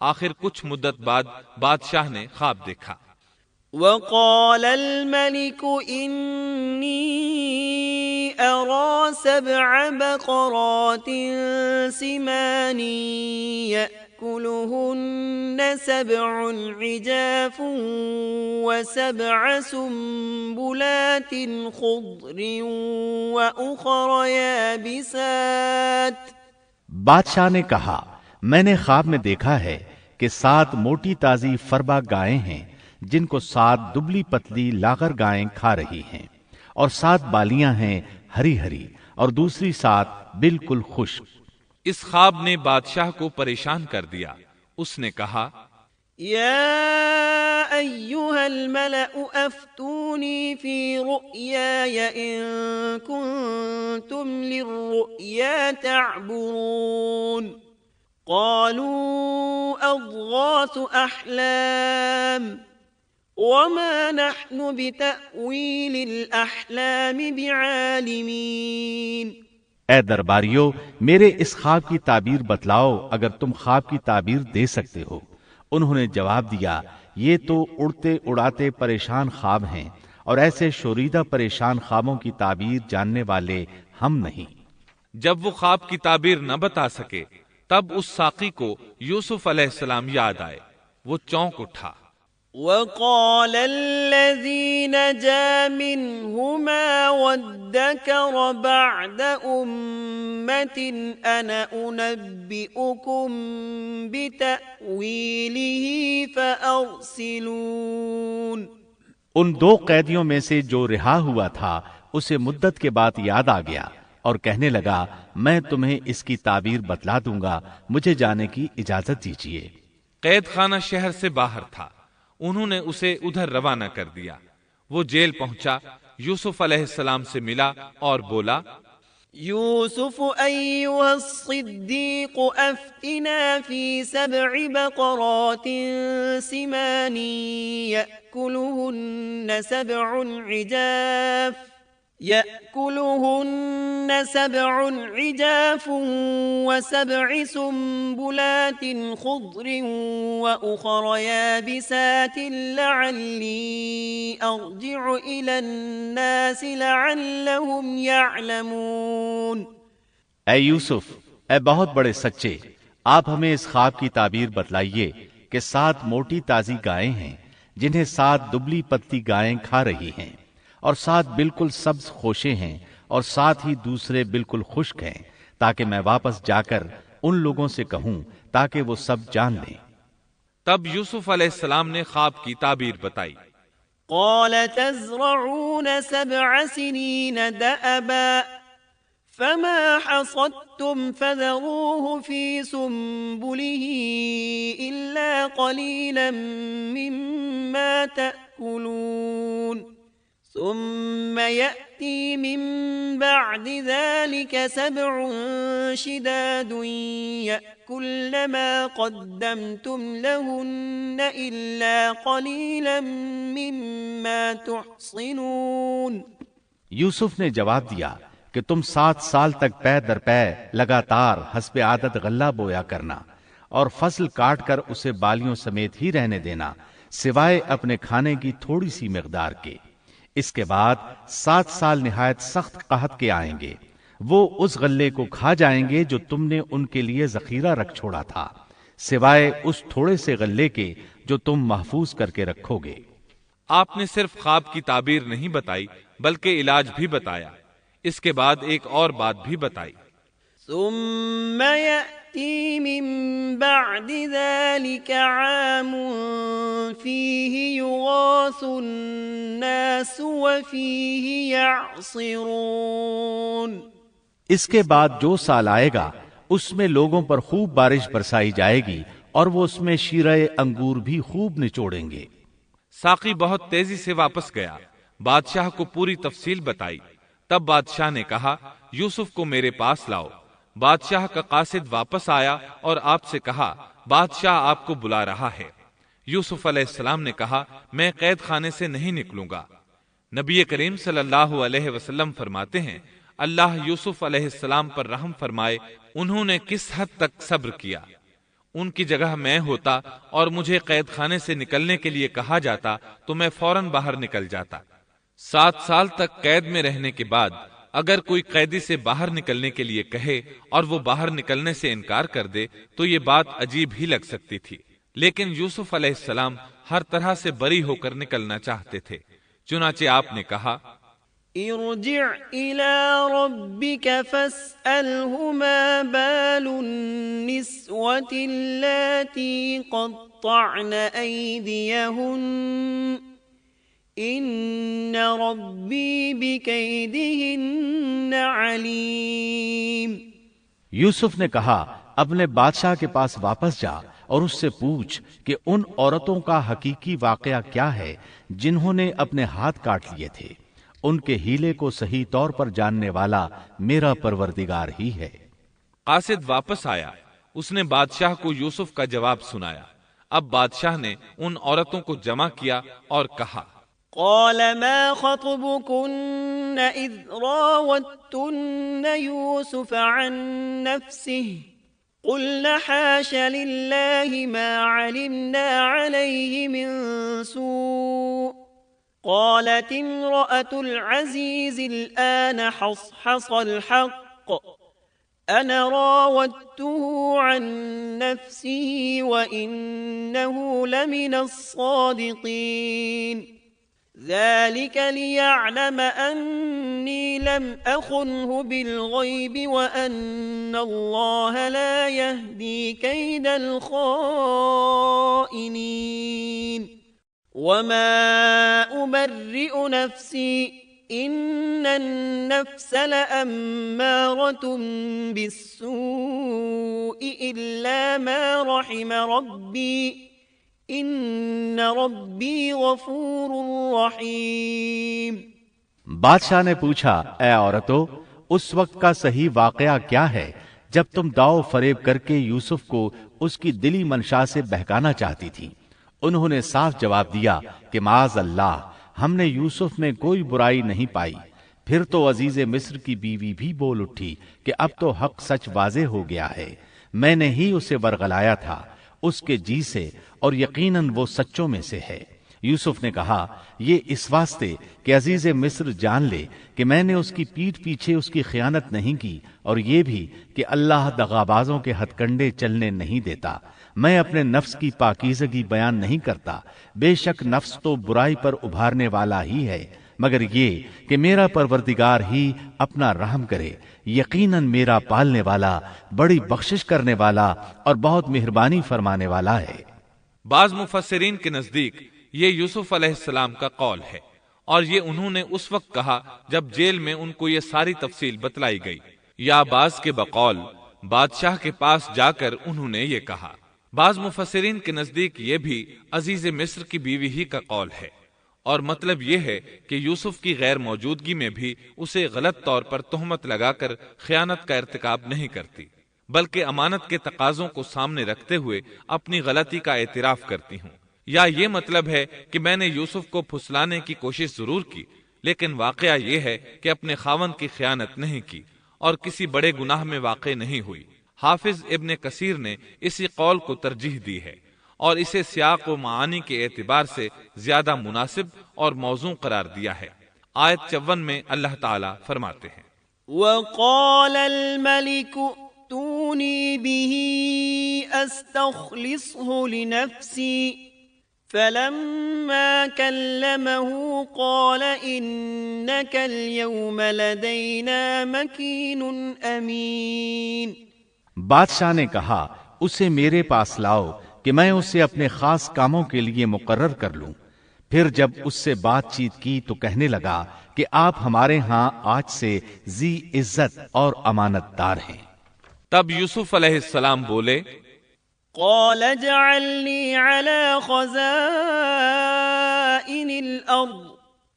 آخر کچھ مدت بعد بادشاہ نے خواب دیکھا۔ وقال الملك إني أرى 7 بقرات سمان يأكلهن 7 عجاف و7 سنبلات خضر وأخر يابسات۔ بادشاہ نے کہا میں نے خواب میں دیکھا ہے کہ 7 موٹی تازی فربا گائیں ہیں جن کو 7 دبلی پتلی لاغر گائیں کھا رہی ہیں، اور 7 بالیاں ہیں ہری ہری اور دوسری 7 بالکل خشک۔ اس خواب نے بادشاہ کو پریشان کر دیا۔ اس نے کہا یا ایھا الملأ افتونی فی رؤیای ان کنتم للرؤیا تعبرون۔ قالوا اضغاث احلام وما نحن بتأویل الاحلام بعالمین۔ اے درباریو، میرے اس خواب کی تعبیر بتلاؤ اگر تم خواب کی تعبیر دے سکتے ہو۔ انہوں نے جواب دیا یہ تو اڑتے اڑاتے پریشان خواب ہیں، اور ایسے شوریدہ پریشان خوابوں کی تعبیر جاننے والے ہم نہیں۔ جب وہ خواب کی تعبیر نہ بتا سکے تب اس ساقی کو یوسف علیہ السلام یاد آئے۔ وہ چونک اٹھا۔ وقال الذي نجا منهما وادكر بعد أمة أنا أنبئكم بتأويله فأرسلون۔ ان 2 قیدیوں میں سے جو رہا ہوا تھا اسے مدت کے بعد یاد آ گیا اور کہنے لگا میں تمہیں اس کی تعبیر بتلا دوں گا، مجھے جانے کی اجازت دیجیے۔ قید خانہ شہر سے باہر تھا، انہوں نے اسے ادھر روانہ کر دیا۔ وہ جیل پہنچا، یوسف علیہ السلام سے ملا اور بولا یوسف ایھا الصدیق افتنا فی 7 بقرات سمان یأکلہن 7 عجاف و7 سنبلات خضر وأخر يابسات لعلی ارجع إلى الناس لعلهم يعلمون۔ اے یوسف، اے بہت بڑے سچے، آپ ہمیں اس خواب کی تعبیر بتلائیے کہ 7 موٹی تازی گائیں ہیں جنہیں 7 دبلی پتلی گائیں کھا رہی ہیں، اور 7 بالکل سبز خوشے ہیں اور 7 ہی دوسرے بالکل خشک ہیں، تاکہ میں واپس جا کر ان لوگوں سے کہوں تاکہ وہ سب جان لیں۔ تب یوسف علیہ السلام نے خواب کی تعبیر بتائی۔ قال تزرعون 7 سنين دأبا فما حصدتم فذروه في سنبله إلا قليلا مما تأكلون ثم يأتي من بعد ذلك 7 شداد يأكلن ما قدمتم لهن إلا قليلا مما تحصنون۔ یوسف نے جواب دیا کہ تم 7 سال تک پے در پے لگاتار حسب عادت غلہ بویا کرنا، اور فصل کاٹ کر اسے بالیوں سمیت ہی رہنے دینا سوائے اپنے کھانے کی تھوڑی سی مقدار کے۔ اس کے بعد 7 سال نہایت سخت قحط کے آئیں گے، وہ اس غلے کو کھا جائیں گے جو تم نے ان کے لیے ذخیرہ رکھ چھوڑا تھا، سوائے اس تھوڑے سے غلے کے جو تم محفوظ کر کے رکھو گے۔ آپ نے صرف خواب کی تعبیر نہیں بتائی بلکہ علاج بھی بتایا۔ اس کے بعد ایک اور بات بھی بتائی۔ ثم يأتي من بعد ذلك عام فيه يغاث الناس وفيه يعصرون۔ اس کے بعد جو سال آئے گا اس میں لوگوں پر خوب بارش برسائی جائے گی، اور وہ اس میں شیرہ انگور بھی خوب نچوڑیں گے۔ ساقی بہت تیزی سے واپس گیا، بادشاہ کو پوری تفصیل بتائی۔ تب بادشاہ نے کہا یوسف کو میرے پاس لاؤ۔ بادشاہ کا قاصد واپس آیا اور آپ سے کہا بادشاہ آپ کو بلا رہا ہے۔ یوسف علیہ السلام نے کہا میں قید خانے سے نہیں نکلوں گا۔ نبی کریم صلی اللہ علیہ وسلم فرماتے ہیں اللہ یوسف علیہ السلام پر رحم فرمائے، انہوں نے کس حد تک صبر کیا۔ ان کی جگہ میں ہوتا اور مجھے قید خانے سے نکلنے کے لیے کہا جاتا تو میں فوراً باہر نکل جاتا۔ 7 سال تک قید میں رہنے کے بعد اگر کوئی قیدی سے باہر نکلنے کے لیے کہے اور وہ باہر نکلنے سے انکار کر دے تو یہ بات عجیب ہی لگ سکتی تھی، لیکن یوسف علیہ السلام ہر طرح سے بری ہو کر نکلنا چاہتے تھے، چنانچہ آپ نے کہا ارجع إلى ربك فاسأله ما بال النسوة اللاتي قطعن أيديهن إن ربي بكيدهن عليم۔ یوسف نے کہا اپنے بادشاہ کے پاس واپس جا اور اس سے پوچھ کہ ان عورتوں کا حقیقی واقعہ کیا ہے جنہوں نے اپنے ہاتھ کاٹ لیے تھے، ان کے ہیلے کو صحیح طور پر جاننے والا میرا پروردگار ہی ہے۔ قاصد واپس آیا، اس نے بادشاہ کو یوسف کا جواب سنایا۔ اب بادشاہ نے ان عورتوں کو جمع کیا اور کہا قال ما خطبكن إذ راوتن يوسف عن نفسه قلنا حاش لله ما علمنا عليه من سوء قالت امرأة العزيز الآن حصحص الحق أنا راودته عن نفسه وإنه لمن الصادقين ذلك ليعلم أني لم أخنه بالغيب وأن الله لا يهدي كيد الخائنين وما أبرئ نفسي إن النفس لأمارة بالسوء إلا ما رحم ربي ان ربی غفور رحیم۔ بادشاہ نے پوچھا اے عورتو، اس وقت کا صحیح واقعہ کیا ہے جب تم داؤ فریب کر کے یوسف کو اس کی دلی منشا سے بہکانا چاہتی تھی؟ انہوں نے صاف جواب دیا کہ معاذ اللہ، ہم نے یوسف میں کوئی برائی نہیں پائی۔ پھر تو عزیز مصر کی بیوی بھی بول اٹھی کہ اب تو حق سچ واضح ہو گیا ہے، میں نے ہی اسے ورغلایا تھا اس کے جی سے، اور یقیناً وہ سچوں میں سے ہے۔ یوسف نے کہا یہ اس واسطے کہ عزیز مصر جان لے کہ میں نے اس کی پیٹھ پیچھے اس کی خیانت نہیں کی، اور یہ بھی کہ اللہ دغابازوں کے ہتھ کنڈے چلنے نہیں دیتا۔ میں اپنے نفس کی پاکیزگی بیان نہیں کرتا، بے شک نفس تو برائی پر ابھارنے والا ہی ہے، مگر یہ کہ میرا پروردگار ہی اپنا رحم کرے، یقیناً میرا پالنے والا، بڑی بخشش کرنے والا اور بہت مہربانی فرمانے والا ہے۔ بعض مفسرین کے نزدیک یہ یوسف علیہ السلام کا قول ہے، اور یہ انہوں نے اس وقت کہا جب جیل میں ان کو یہ ساری تفصیل بتلائی گئی، یا بعض کے بقول بادشاہ کے پاس جا کر انہوں نے یہ کہا۔ بعض مفسرین کے نزدیک یہ بھی عزیز مصر کی بیوی ہی کا قول ہے، اور مطلب یہ ہے کہ یوسف کی غیر موجودگی میں بھی اسے غلط طور پر تہمت لگا کر خیانت کا ارتکاب نہیں کرتی، بلکہ امانت کے تقاضوں کو سامنے رکھتے ہوئے اپنی غلطی کا اعتراف کرتی ہوں۔ یا یہ مطلب ہے کہ میں نے یوسف کو پھسلانے کی کوشش ضرور کی، لیکن واقعہ یہ ہے کہ اپنے خاوند کی خیانت نہیں کی اور کسی بڑے گناہ میں واقع نہیں ہوئی۔ حافظ ابن کثیر نے اسی قول کو ترجیح دی ہے اور اسے سیاق و معانی کے اعتبار سے زیادہ مناسب اور موزوں قرار دیا ہے۔ آیت 54 میں اللہ تعالیٰ فرماتے ہیں وقال الملك ائتوني به استخلصه لنفسي فلما كلمه قال إنك اليوم لدينا مكين أمين۔ بادشاہ نے کہا اسے میرے پاس لاؤ کہ میں اسے اپنے خاص کاموں کے لیے مقرر کر لوں۔ پھر جب اس سے بات چیت کی تو کہنے لگا کہ آپ ہمارے ہاں آج سے ذی عزت اور امانت دار ہیں۔ تب یوسف علیہ السلام بولے قال اجعلني على خزائن الأرض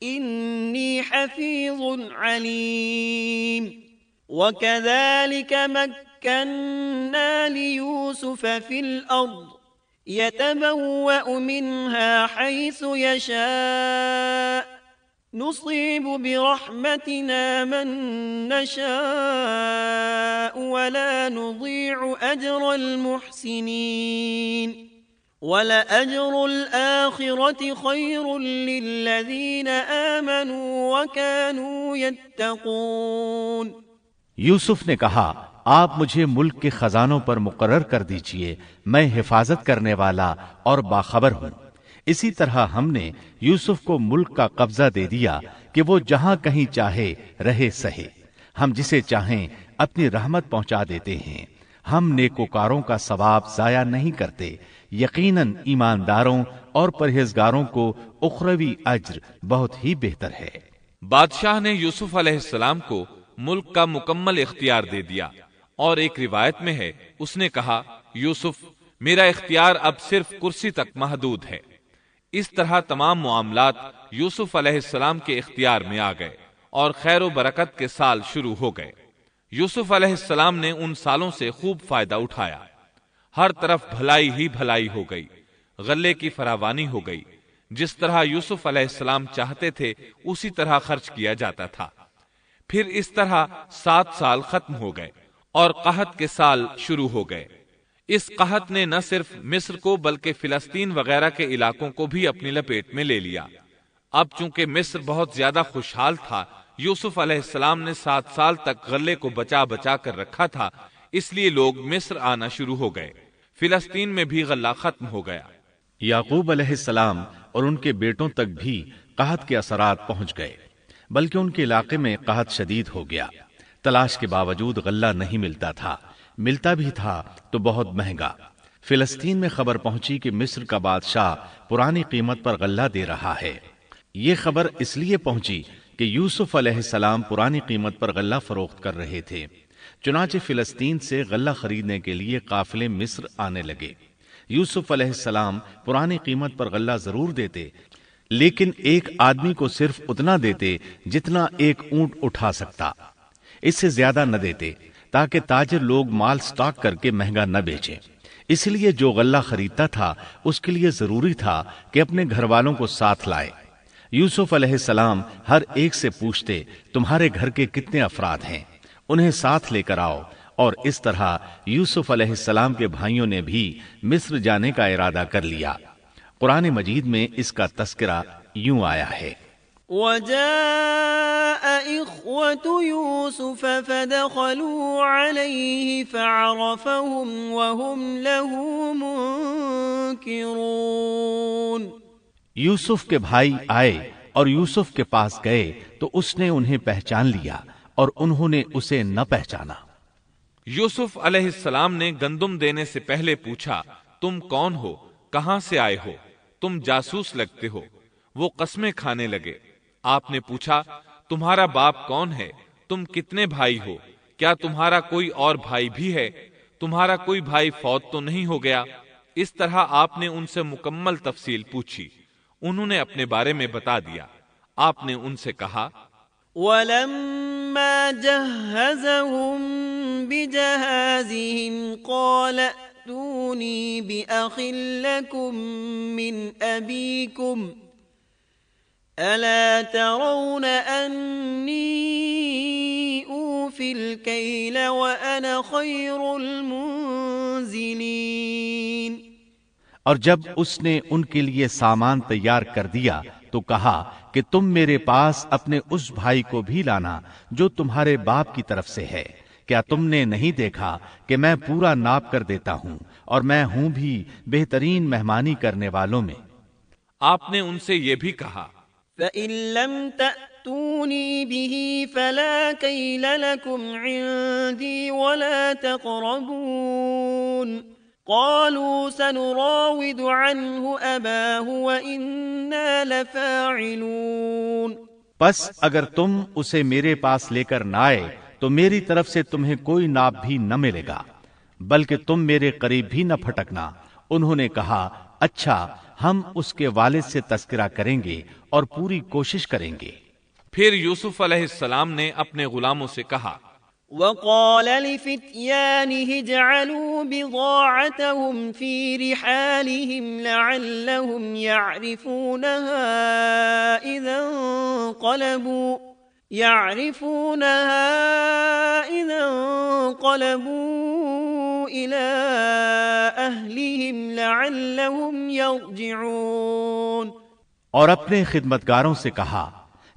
إني حفيظ عليم وكذلك مكنا ليوسف في الأرض يتبوأ منها حيث يشاء نصيب برحمتنا من نشاء ولا نضيع أجر المحسنين ولأجر الآخرة خير للذين آمنوا وكانوا يتقون۔ یوسف نے کہا آپ مجھے ملک کے خزانوں پر مقرر کر دیجئے، میں حفاظت کرنے والا اور باخبر ہوں۔ اسی طرح ہم نے یوسف کو ملک کا قبضہ دے دیا کہ وہ جہاں کہیں چاہے رہے سہے، ہم جسے چاہیں اپنی رحمت پہنچا دیتے ہیں، ہم نیکوکاروں کا ثواب ضائع نہیں کرتے، یقیناً ایمانداروں اور پرہیزگاروں کو اخروی اجر بہت ہی بہتر ہے۔ بادشاہ نے یوسف علیہ السلام کو ملک کا مکمل اختیار دے دیا، اور ایک روایت میں ہے اس نے کہا یوسف میرا اختیار اب صرف کرسی تک محدود ہے۔ اس طرح تمام معاملات یوسف علیہ السلام کے اختیار میں آ گئے اور خیر و برکت کے سال شروع ہو گئے۔ یوسف علیہ السلام نے ان سالوں سے خوب فائدہ اٹھایا، ہر طرف بھلائی ہی بھلائی ہو گئی، غلے کی فراوانی ہو گئی، جس طرح یوسف علیہ السلام چاہتے تھے اسی طرح خرچ کیا جاتا تھا۔ پھر اس طرح 7 سال ختم ہو گئے اور قحط کے سال شروع ہو گئے۔ اس قحط نے نہ صرف مصر کو بلکہ فلسطین وغیرہ کے علاقوں کو بھی اپنی لپیٹ میں لے لیا۔ اب چونکہ مصر بہت زیادہ خوشحال تھا، یوسف علیہ السلام نے 7 سال تک غلے کو بچا بچا کر رکھا تھا، اس لیے لوگ مصر آنا شروع ہو گئے۔ فلسطین میں بھی غلہ ختم ہو گیا۔ یعقوب علیہ السلام اور ان کے بیٹوں تک بھی قحط کے اثرات پہنچ گئے، بلکہ ان کے علاقے میں قحط شدید ہو گیا۔ تلاش کے باوجود غلہ نہیں ملتا تھا، ملتا بھی تھا تو بہت مہنگا۔ فلسطین میں خبر پہنچی کہ مصر کا بادشاہ پرانی قیمت پر غلہ دے رہا ہے۔ یہ خبر اس لیے پہنچی کہ یوسف علیہ السلام پرانی قیمت پر غلہ فروخت کر رہے تھے۔ چنانچہ فلسطین سے غلہ خریدنے کے لیے قافلے مصر آنے لگے۔ یوسف علیہ السلام پرانی قیمت پر غلہ ضرور دیتے، لیکن ایک آدمی کو صرف اتنا دیتے جتنا ایک اونٹ اٹھا سکتا، اس سے زیادہ نہ دیتے، تاکہ تاجر لوگ مال سٹاک کر کے مہنگا نہ بیچیں۔ اس لیے جو غلہ خریدتا تھا اس کے لیے ضروری تھا کہ اپنے گھر والوں کو ساتھ لائے۔ یوسف علیہ السلام ہر ایک سے پوچھتے تمہارے گھر کے کتنے افراد ہیں، انہیں ساتھ لے کر آؤ، اور اس طرح یوسف علیہ السلام کے بھائیوں نے بھی مصر جانے کا ارادہ کر لیا۔ قرآن مجید میں اس کا تذکرہ یوں آیا ہے، وجاء إخوة يوسف فدخلوا عليه فعرفهم وهم له منكرون۔ یوسف کے بھائی آئے اور یوسف کے پاس گئے تو اس نے انہیں پہچان لیا اور انہوں نے اسے نہ پہچانا۔ یوسف علیہ السلام نے گندم دینے سے پہلے پوچھا تم کون ہو، کہاں سے آئے ہو، تم جاسوس لگتے ہو۔ وہ قسمیں کھانے لگے۔ آپ نے پوچھا تمہارا باپ کون ہے، تم کتنے بھائی ہو، کیا تمہارا کوئی اور بھائی بھی ہے، تمہارا کوئی بھائی فوت تو نہیں ہو گیا؟ اس طرح آپ نے ان سے مکمل تفصیل پوچھی، انہوں نے اپنے بارے میں بتا دیا۔ آپ نے ان سے کہا وَلَمَّا جَهَّزَهُم بِجَهَازِهِمْ قَالَ ائْتُونِي بِأَخٍ لَّكُم مِّنْ أَبِيكُمْ أَلَا تَرَوْنَ أَنِّي أُوفِي الْكَيْلَ وَأَنَا خَيْرُ الْمُنزِلِينَ۔ اور جب اس نے ان کے لیے سامان تیار کر دیا تو کہا کہ تم میرے پاس اپنے اس بھائی کو بھی لانا جو تمہارے باپ کی طرف سے ہے۔ کیا تم نے نہیں دیکھا کہ میں پورا ناپ کر دیتا ہوں اور میں ہوں بھی بہترین مہمانی کرنے والوں میں۔ آپ نے ان سے یہ بھی کہا فَإِن لَّمْ تَأْتُونِي بِهِ فَلَا كَيْلَ لَكُمْ عِندِي وَلَا تَقْرَبُونَ۔ قالوا سنراود عنه أباه وإنا لفاعلون۔ پس اگر تم اسے میرے پاس لے کر نہ آئے تو میری طرف سے تمہیں کوئی ناپ بھی نہ ملے گا، بلکہ تم میرے قریب بھی نہ پھٹکنا۔ انہوں نے کہا اچھا، ہم اس کے والد سے تذکرہ کریں گے اور پوری کوشش کریں گے۔ پھر یوسف علیہ السلام نے اپنے غلاموں سے کہا وقال لفتيانه اجعلوا بضاعتهم في رحالهم لعلهم يعرفونها إذا انقلبوا إلى أهلهم لعلهم يرجعون۔ اور اپنے خدمتگاروں سے کہا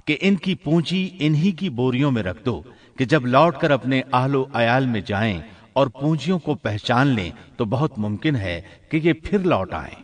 کہ ان کی پونجی انہی کی بوریوں میں رکھ دو کہ جب لوٹ کر اپنے اہل و عیال میں جائیں اور پونجیوں کو پہچان لیں تو بہت ممکن ہے کہ یہ پھر لوٹ آئیں۔